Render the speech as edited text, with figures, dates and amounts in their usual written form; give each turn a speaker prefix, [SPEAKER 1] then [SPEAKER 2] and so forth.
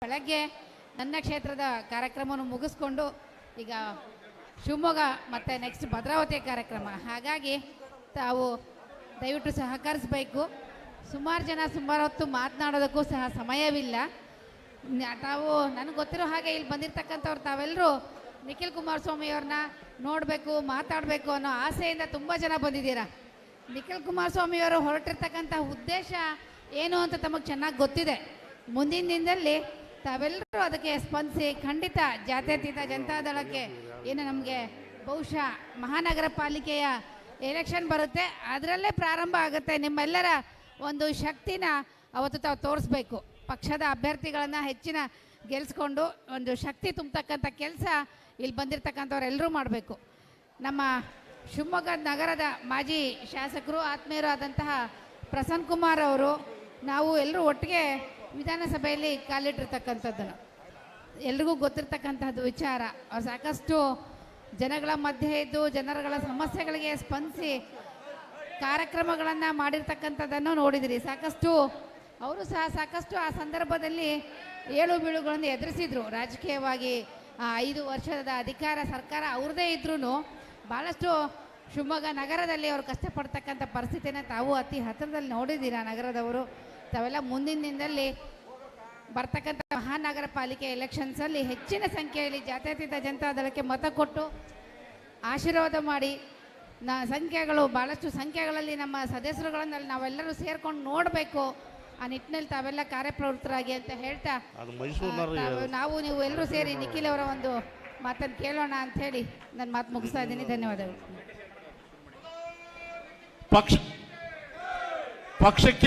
[SPEAKER 1] ಬೆಳಗ್ಗೆ ನನ್ನ ಕ್ಷೇತ್ರದ ಕಾರ್ಯಕ್ರಮವನ್ನು ಮುಗಿಸ್ಕೊಂಡು ಈಗ ಶಿವಮೊಗ್ಗ ಮತ್ತು ನೆಕ್ಸ್ಟ್ ಭದ್ರಾವತಿ ಕಾರ್ಯಕ್ರಮ. ಹಾಗಾಗಿ ತಾವು ದಯವಿಟ್ಟು ಸಹಕರಿಸಬೇಕು. ಸುಮಾರು ಹೊತ್ತು ಮಾತನಾಡೋದಕ್ಕೂ ಸಹ ಸಮಯವಿಲ್ಲ. ತಾವು ನನಗೆ ಗೊತ್ತಿರೋ ಹಾಗೆ ಇಲ್ಲಿ ಬಂದಿರತಕ್ಕಂಥವ್ರು ತಾವೆಲ್ಲರೂ ನಿಖಿಲ್ ಕುಮಾರಸ್ವಾಮಿ ಅವ್ರನ್ನ ನೋಡಬೇಕು, ಮಾತಾಡಬೇಕು ಅನ್ನೋ ಆಸೆಯಿಂದ ತುಂಬ ಜನ ಬಂದಿದ್ದೀರಾ. ನಿಖಿಲ್ ಕುಮಾರಸ್ವಾಮಿ ಅವರು ಹೊರಟಿರ್ತಕ್ಕಂಥ ಉದ್ದೇಶ ಏನು ಅಂತ ತಮಗೆ ಚೆನ್ನಾಗಿ ಗೊತ್ತಿದೆ. ಮುಂದಿನ ದಿನದಲ್ಲಿ ತಾವೆಲ್ಲರೂ ಅದಕ್ಕೆ ಸ್ಪಂದಿಸಿ ಖಂಡಿತ ಜಾತ್ಯತೀತ ಜನತಾದಳಕ್ಕೆ ಏನು ನಮಗೆ ಬಹುಶಃ ಮಹಾನಗರ ಪಾಲಿಕೆಯ ಎಲೆಕ್ಷನ್ ಬರುತ್ತೆ, ಅದರಲ್ಲೇ ಪ್ರಾರಂಭ ಆಗುತ್ತೆ. ನಿಮ್ಮೆಲ್ಲರ ಒಂದು ಶಕ್ತಿನ ಅವತ್ತು ತಾವು ತೋರಿಸ್ಬೇಕು. ಪಕ್ಷದ ಅಭ್ಯರ್ಥಿಗಳನ್ನು ಹೆಚ್ಚಿನ ಗೆಲ್ಲಿಸ್ಕೊಂಡು ಒಂದು ಶಕ್ತಿ ತುಂಬತಕ್ಕಂಥ ಕೆಲಸ ಇಲ್ಲಿ ಬಂದಿರತಕ್ಕಂಥವ್ರೆಲ್ಲರೂ ಮಾಡಬೇಕು. ನಮ್ಮ ಶಿವಮೊಗ್ಗ ನಗರದ ಮಾಜಿ ಶಾಸಕರು ಆತ್ಮೀಯರು ಆದಂತಹ ಪ್ರಸನ್ನ ಕುಮಾರ್ ಅವರು ನಾವು ಎಲ್ಲರೂ ಒಟ್ಟಿಗೆ ವಿಧಾನಸಭೆಯಲ್ಲಿ ಕಾಲಿಟ್ಟಿರ್ತಕ್ಕಂಥದ್ದನ್ನು ಎಲ್ರಿಗೂ ಗೊತ್ತಿರ್ತಕ್ಕಂಥದ್ದು ವಿಚಾರ. ಅವ್ರು ಸಾಕಷ್ಟು ಜನಗಳ ಮಧ್ಯೆ ಇದ್ದು ಜನರುಗಳ ಸಮಸ್ಯೆಗಳಿಗೆ ಸ್ಪಂದಿಸಿ ಕಾರ್ಯಕ್ರಮಗಳನ್ನು ಮಾಡಿರ್ತಕ್ಕಂಥದ್ದನ್ನು ನೋಡಿದಿರಿ. ಅವರು ಸಹ ಸಾಕಷ್ಟು ಆ ಸಂದರ್ಭದಲ್ಲಿ ಏಳು ಬೀಳುಗಳನ್ನು ಎದುರಿಸಿದ್ರು. ರಾಜಕೀಯವಾಗಿ 5 ವರ್ಷದ ಅಧಿಕಾರ ಸರ್ಕಾರ ಅವ್ರದ್ದೇ ಇದ್ರೂ ಭಾಳಷ್ಟು ಶಿವಮೊಗ್ಗ ನಗರದಲ್ಲಿ ಅವರು ಕಷ್ಟಪಡ್ತಕ್ಕಂಥ ಪರಿಸ್ಥಿತಿನ ತಾವು ಅತಿ ಹತ್ತಿರದಲ್ಲಿ ನೋಡಿದ್ದೀರಾ ನಗರದವರು. ತಾವೆಲ್ಲ ಮುಂದಿನ ದಿನದಲ್ಲಿ ಬರ್ತಕ್ಕಂಥ ಮಹಾನಗರ ಪಾಲಿಕೆ ಎಲೆಕ್ಷನ್ಸಲ್ಲಿ ಹೆಚ್ಚಿನ ಸಂಖ್ಯೆಯಲ್ಲಿ ಜಾತ್ಯತೀತ ಜನತಾದಳಕ್ಕೆ ಮತ ಕೊಟ್ಟು ಆಶೀರ್ವಾದ ಮಾಡಿ ಸಂಖ್ಯೆಗಳು ಭಾಳಷ್ಟು ಸಂಖ್ಯೆಗಳಲ್ಲಿ ನಮ್ಮ ಸದಸ್ಯರುಗಳನ್ನು ನಾವೆಲ್ಲರೂ ಸೇರ್ಕೊಂಡು ನೋಡಬೇಕು. ಆ ನಿಟ್ಟಿನಲ್ಲಿ ತಾವೆಲ್ಲ ಕಾರ್ಯಪ್ರವೃತ್ತರಾಗಿ ಅಂತ ಹೇಳ್ತಾ ನಾವು ನೀವು ಎಲ್ಲರೂ ಸೇರಿ ನಿಖಿಲ್ ಅವರ ಒಂದು ಮಾತನ್ನು ಕೇಳೋಣ ಅಂತ ಹೇಳಿ ನನ್ನ ಮಾತು ಮುಗಿಸ್ತಾ ಇದ್ದೀನಿ. ಧನ್ಯವಾದಗಳು.
[SPEAKER 2] ಪಕ್ಷಕ್ಕೆ